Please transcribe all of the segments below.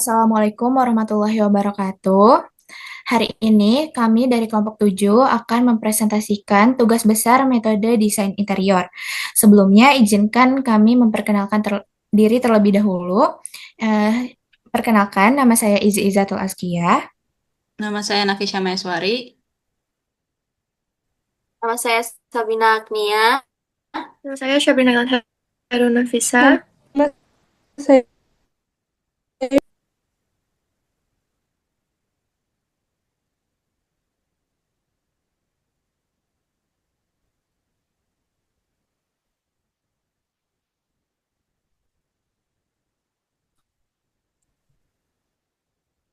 Assalamualaikum warahmatullahi wabarakatuh. Hari ini kami dari kelompok 7 akan mempresentasikan tugas besar metode desain interior. Sebelumnya, izinkan kami memperkenalkan diri terlebih dahulu. Perkenalkan, nama saya Izi Izatul Azkiyah. Nama saya Nafisya Maeswari. Nama saya Sabina Agnia. Nama saya Syabrina Harun Nama Nafisa. saya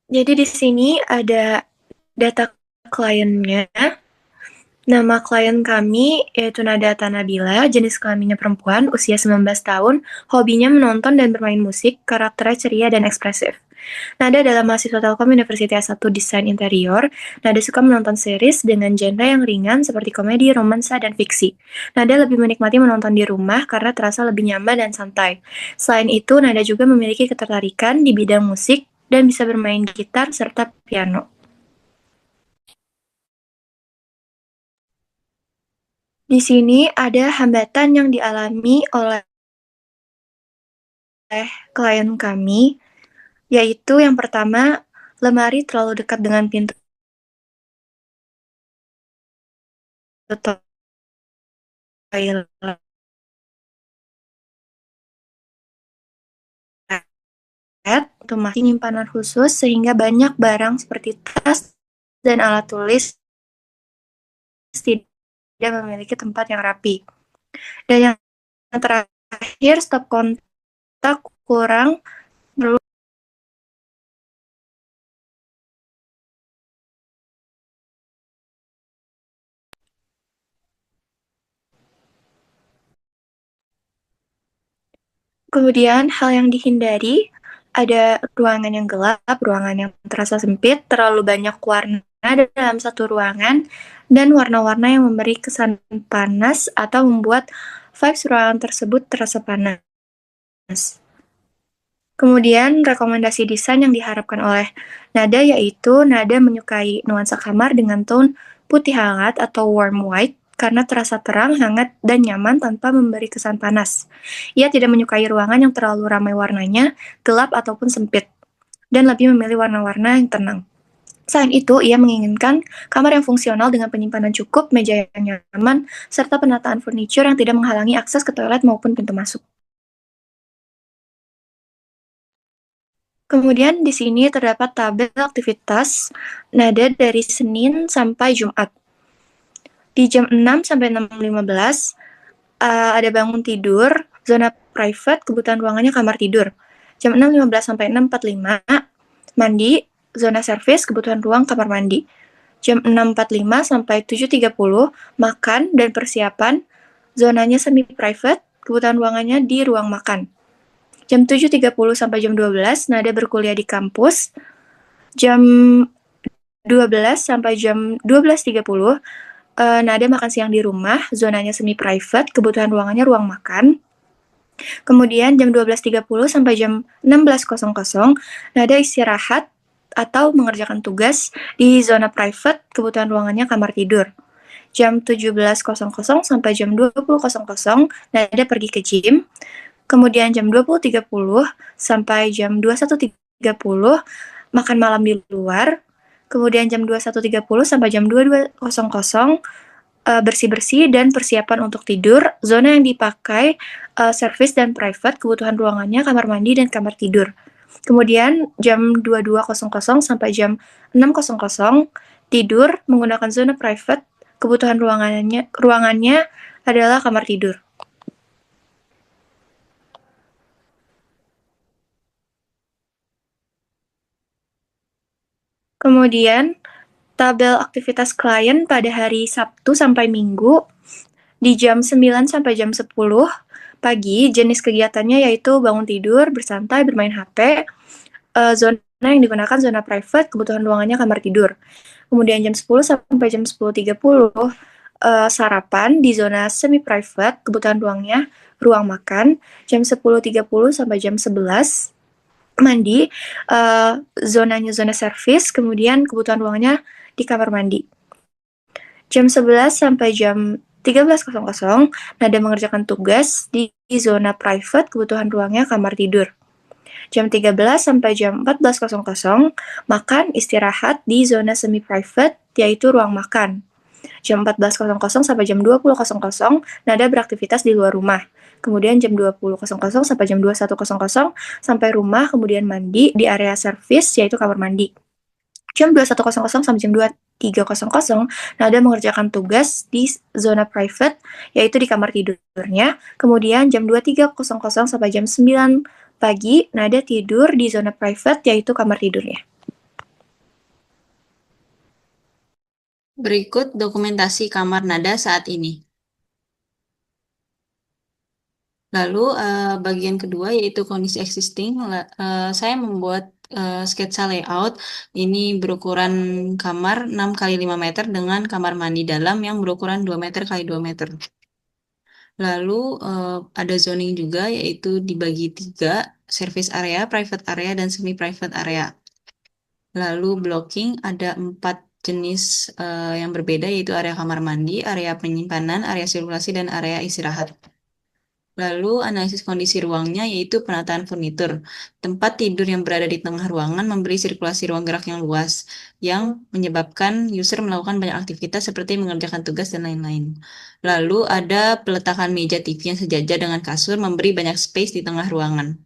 Jadi di sini ada data kliennya. Nama klien kami yaitu Nada Tanabila, jenis kelaminnya perempuan, usia 19 tahun, hobinya menonton dan bermain musik, karakternya ceria dan ekspresif. Nada adalah mahasiswa Telkom University S1 Desain Interior. Nada suka menonton series dengan genre yang ringan seperti komedi, romansa, dan fiksi. Nada lebih menikmati menonton di rumah karena terasa lebih nyaman dan santai. Selain itu, Nada juga memiliki ketertarikan di bidang musik dan bisa bermain gitar serta piano. Di sini ada hambatan yang dialami oleh klien kami, yaitu yang pertama, lemari terlalu dekat dengan pintu toilet, otomatis penyimpanan khusus sehingga banyak barang seperti tas dan alat tulis tidak memiliki tempat yang rapi. Dan yang terakhir, stop kontak kurang perlu. Kemudian hal yang dihindari ada ruangan yang gelap, ruangan yang terasa sempit, terlalu banyak warna dalam satu ruangan, dan warna-warna yang memberi kesan panas atau membuat vibes ruangan tersebut terasa panas. Kemudian rekomendasi desain yang diharapkan oleh Nada yaitu Nada menyukai nuansa kamar dengan tone putih hangat atau warm white karena terasa terang, hangat, dan nyaman tanpa memberi kesan panas. Ia tidak menyukai ruangan yang terlalu ramai warnanya, gelap ataupun sempit, dan lebih memilih warna-warna yang tenang. Selain itu, ia menginginkan kamar yang fungsional dengan penyimpanan cukup, meja yang nyaman, serta penataan furniture yang tidak menghalangi akses ke toilet maupun pintu masuk. Kemudian di sini terdapat tabel aktivitas Nada dari Senin sampai Jumat. Di jam 6 sampai 6.15 ada bangun tidur, zona private, kebutuhan ruangannya kamar tidur. Jam 6.15 sampai 6.45 mandi, zona service, kebutuhan ruang kamar mandi. Jam 6.45 sampai 7.30 makan dan persiapan, zonanya semi private, kebutuhan ruangannya di ruang makan. Jam 7.30 sampai jam 12 Nada berkuliah di kampus. Jam 12 sampai jam 12.30 Nada makan siang di rumah, zonanya semi private, kebutuhan ruangannya ruang makan. Kemudian jam 12.30 sampai jam 16.00 Nada istirahat atau mengerjakan tugas di zona private, kebutuhan ruangannya kamar tidur. Jam 17.00 sampai jam 20.00 Nada pergi ke gym. Kemudian jam 20.30 sampai jam 21.30 makan malam di luar. Kemudian jam 21.30 sampai jam 22.00 bersih-bersih dan persiapan untuk tidur. Zona yang dipakai service dan private, kebutuhan ruangannya kamar mandi dan kamar tidur. Kemudian jam 22.00 sampai jam 6.00 tidur menggunakan zona private, kebutuhan ruangannya adalah kamar tidur. Kemudian, tabel aktivitas klien pada hari Sabtu sampai Minggu di jam 9 sampai jam 10 pagi, jenis kegiatannya yaitu bangun tidur, bersantai, bermain HP, zona yang digunakan zona private, kebutuhan ruangannya kamar tidur. Kemudian jam 10 sampai jam 10.30 sarapan di zona semi private, kebutuhan ruangnya ruang makan. Jam 10.30 sampai jam 11 mandi, zonanya zona servis, kemudian kebutuhan ruangnya di kamar mandi. Jam 11 sampai jam 13.00, Nada mengerjakan tugas di zona private, kebutuhan ruangnya kamar tidur. Jam 13 sampai jam 14.00, makan istirahat di zona semi-private, yaitu ruang makan. Jam 14.00 sampai jam 20.00, Nada beraktivitas di luar rumah. Kemudian jam 20.00 sampai jam 21.00, sampai rumah, kemudian mandi di area servis, yaitu kamar mandi. Jam 21.00 sampai jam 23.00, Nada mengerjakan tugas di zona private, yaitu di kamar tidurnya. Kemudian jam 23.00 sampai jam 9 pagi, Nada tidur di zona private, yaitu kamar tidurnya. Berikut dokumentasi kamar nada saat ini. Lalu bagian kedua yaitu kondisi existing. Saya membuat sketsa layout. Ini berukuran kamar 6 kali 5 meter dengan kamar mandi dalam yang berukuran 2 meter kali 2 meter. Lalu ada zoning juga yaitu dibagi 3, service area, private area, dan semi-private area. Lalu blocking ada 4 jenis yang berbeda yaitu area kamar mandi, area penyimpanan, area sirkulasi, dan area istirahat. Lalu analisis kondisi ruangnya yaitu penataan furnitur. Tempat tidur yang berada di tengah ruangan memberi sirkulasi ruang gerak yang luas, yang menyebabkan user melakukan banyak aktivitas seperti mengerjakan tugas dan lain-lain. Lalu ada peletakan meja TV yang sejajar dengan kasur memberi banyak space di tengah ruangan.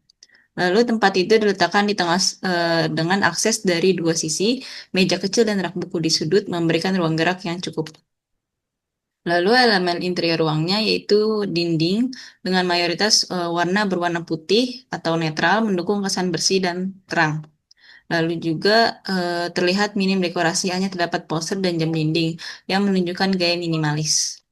Lalu tempat tidur diletakkan di tengah dengan akses dari 2 sisi, meja kecil dan rak buku di sudut memberikan ruang gerak yang cukup. Lalu elemen interior ruangnya yaitu dinding dengan mayoritas warna berwarna putih atau netral mendukung kesan bersih dan terang. Lalu juga terlihat minim dekorasi, hanya terdapat poster dan jam dinding yang menunjukkan gaya minimalis.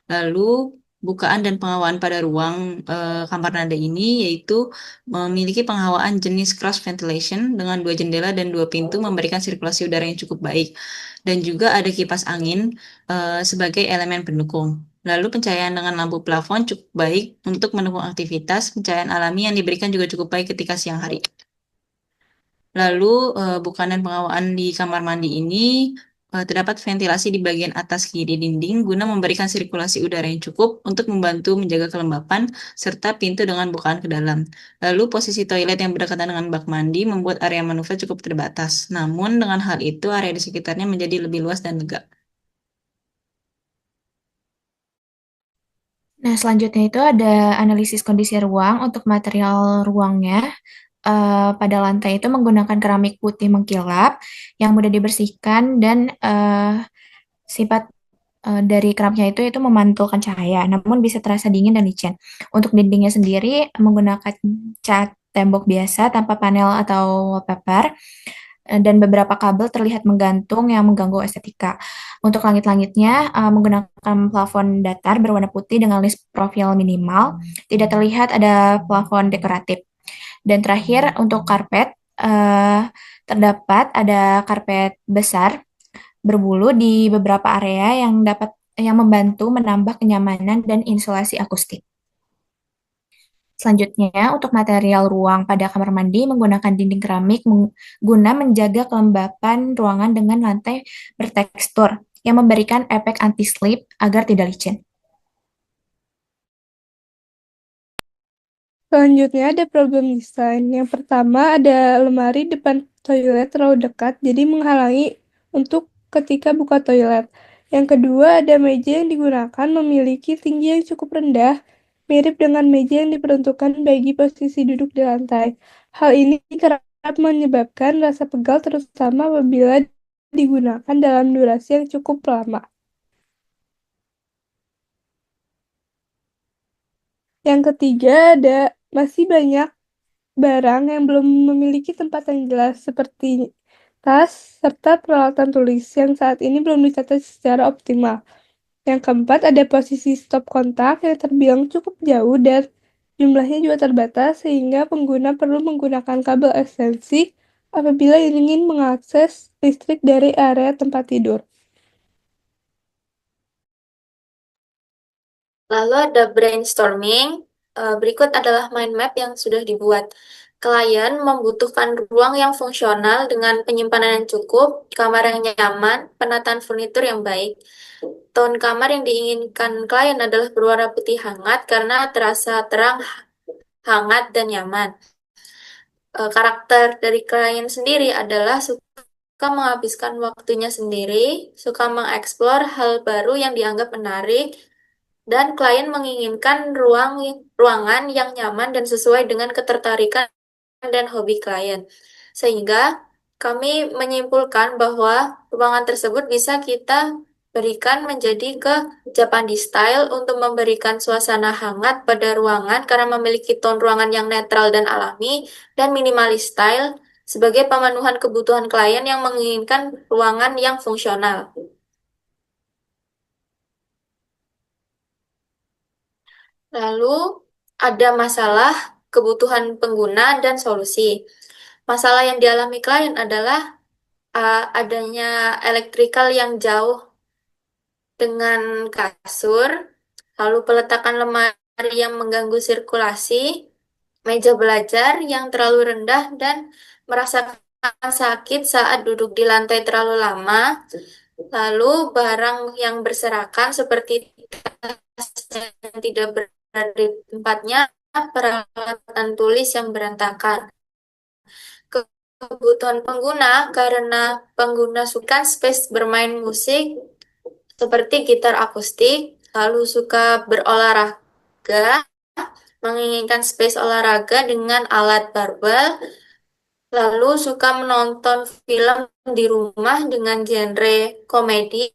Lalu bukaan dan penghawaan pada ruang kamar nada ini yaitu memiliki penghawaan jenis cross ventilation dengan 2 jendela dan 2 pintu memberikan sirkulasi udara yang cukup baik. Dan juga ada kipas angin sebagai elemen pendukung. Lalu pencahayaan dengan lampu plafon cukup baik untuk mendukung aktivitas. Pencahayaan alami yang diberikan juga cukup baik ketika siang hari. Lalu bukaan dan penghawaan di kamar mandi ini terdapat ventilasi di bagian atas kiri dinding guna memberikan sirkulasi udara yang cukup untuk membantu menjaga kelembapan serta pintu dengan bukaan ke dalam. Lalu posisi toilet yang berdekatan dengan bak mandi membuat area manuver cukup terbatas. Namun dengan hal itu area di sekitarnya menjadi lebih luas dan lega. Nah, selanjutnya itu ada analisis kondisi ruang untuk material ruangnya. Pada lantai itu menggunakan keramik putih mengkilap yang mudah dibersihkan dan sifat dari keramiknya itu memantulkan cahaya, namun bisa terasa dingin dan licin. Untuk dindingnya sendiri menggunakan cat tembok biasa tanpa panel atau wallpaper, dan beberapa kabel terlihat menggantung yang mengganggu estetika. Untuk langit-langitnya menggunakan plafon datar berwarna putih dengan list profil minimal, tidak terlihat ada plafon dekoratif. Dan terakhir untuk karpet, terdapat ada karpet besar berbulu di beberapa area yang membantu menambah kenyamanan dan insulasi akustik. Selanjutnya, untuk material ruang pada kamar mandi menggunakan dinding keramik guna menjaga kelembapan ruangan dengan lantai bertekstur yang memberikan efek anti-slip agar tidak licin. Selanjutnya ada problem desain. Yang pertama ada lemari depan toilet terlalu dekat, jadi menghalangi untuk ketika buka toilet. Yang kedua ada meja yang digunakan memiliki tinggi yang cukup rendah, mirip dengan meja yang diperuntukkan bagi posisi duduk di lantai. Hal ini kerap menyebabkan rasa pegal terutama apabila digunakan dalam durasi yang cukup lama. Yang ketiga ada masih banyak barang yang belum memiliki tempat yang jelas seperti tas serta peralatan tulis yang saat ini belum ditata secara optimal. Yang keempat ada posisi stop kontak yang terbilang cukup jauh dan jumlahnya juga terbatas sehingga pengguna perlu menggunakan kabel ekstensi apabila ingin mengakses listrik dari area tempat tidur. Lalu ada brainstorming. Berikut adalah mind map yang sudah dibuat. Klien membutuhkan ruang yang fungsional dengan penyimpanan yang cukup, kamar yang nyaman, penataan furnitur yang baik. Tone kamar yang diinginkan klien adalah berwarna putih hangat karena terasa terang, hangat, dan nyaman. Karakter dari klien sendiri adalah suka menghabiskan waktunya sendiri, suka mengeksplor hal baru yang dianggap menarik, dan klien menginginkan ruangan yang nyaman dan sesuai dengan ketertarikan dan hobi klien. Sehingga kami menyimpulkan bahwa ruangan tersebut bisa kita berikan menjadi ke Japanese style untuk memberikan suasana hangat pada ruangan karena memiliki tone ruangan yang netral dan alami, dan minimalis style sebagai pemenuhan kebutuhan klien yang menginginkan ruangan yang fungsional. Lalu ada masalah, kebutuhan pengguna, dan solusi. Masalah yang dialami klien adalah adanya elektrikal yang jauh dengan kasur, lalu peletakan lemari yang mengganggu sirkulasi, meja belajar yang terlalu rendah dan merasakan sakit saat duduk di lantai terlalu lama, lalu barang yang berserakan seperti tas yang tidak berada di tempatnya, peralatan tulis yang berantakan. Kebutuhan pengguna karena pengguna suka space bermain musik seperti gitar akustik, lalu suka berolahraga, menginginkan space olahraga dengan alat barbel, lalu suka menonton film di rumah dengan genre komedi,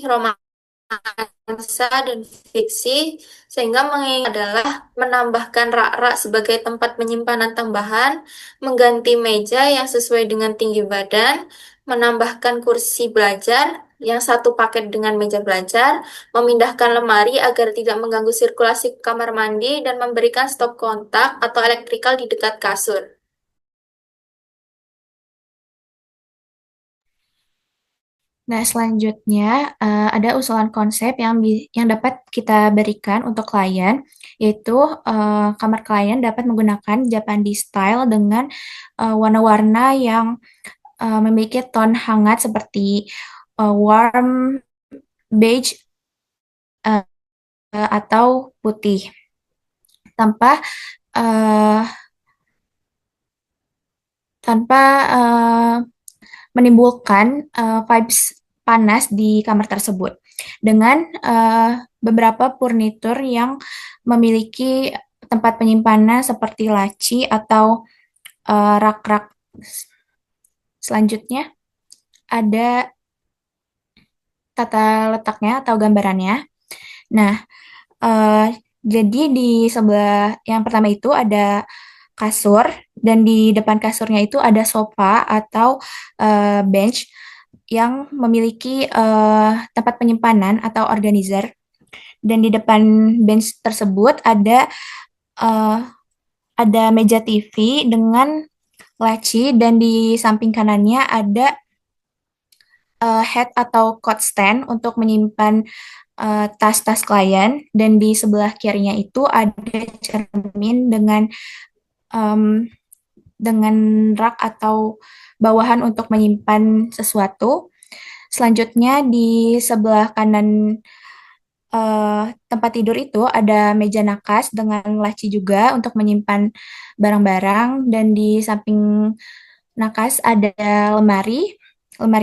romansa, dan fiksi, sehingga menginginkan adalah menambahkan rak-rak sebagai tempat penyimpanan tambahan, mengganti meja yang sesuai dengan tinggi badan, menambahkan kursi belajar yang satu paket dengan meja belajar, memindahkan lemari agar tidak mengganggu sirkulasi kamar mandi, dan memberikan stop kontak atau elektrikal di dekat kasur. Nah, selanjutnya ada usulan konsep yang dapat kita berikan untuk klien, yaitu kamar klien dapat menggunakan Japanese style dengan warna-warna yang memiliki tone hangat seperti warm beige atau putih, tanpa uh, tanpa menimbulkan vibes panas di kamar tersebut dengan beberapa furnitur yang memiliki tempat penyimpanan seperti laci atau rak-rak. Selanjutnya ada tata letaknya atau gambarannya. Nah, jadi di sebelah yang pertama itu ada kasur, dan di depan kasurnya itu ada sofa atau bench yang memiliki tempat penyimpanan atau organizer. Dan di depan bench tersebut uh, ada meja TV dengan laci, dan di samping kanannya ada head atau coat stand untuk menyimpan tas-tas klien, dan di sebelah kirinya itu ada cermin um, dengan rak atau bawahan untuk menyimpan sesuatu. Selanjutnya di sebelah kanan tempat tidur itu ada meja nakas dengan laci juga untuk menyimpan barang-barang, dan di samping nakas ada lemari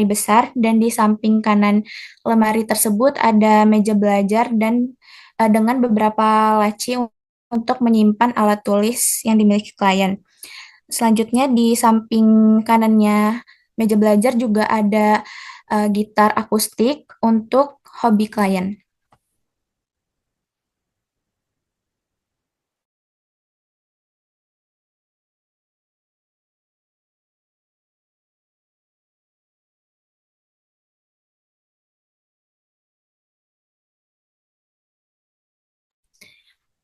besar, dan di samping kanan lemari tersebut ada meja belajar dan dengan beberapa laci untuk menyimpan alat tulis yang dimiliki klien. Selanjutnya di samping kanannya meja belajar juga ada gitar akustik untuk hobi klien.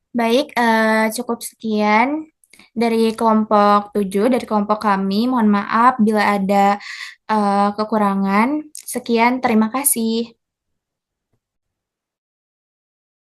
Baik, cukup sekian dari kelompok 7, dari kelompok kami. Mohon maaf bila ada kekurangan. Sekian, terima kasih.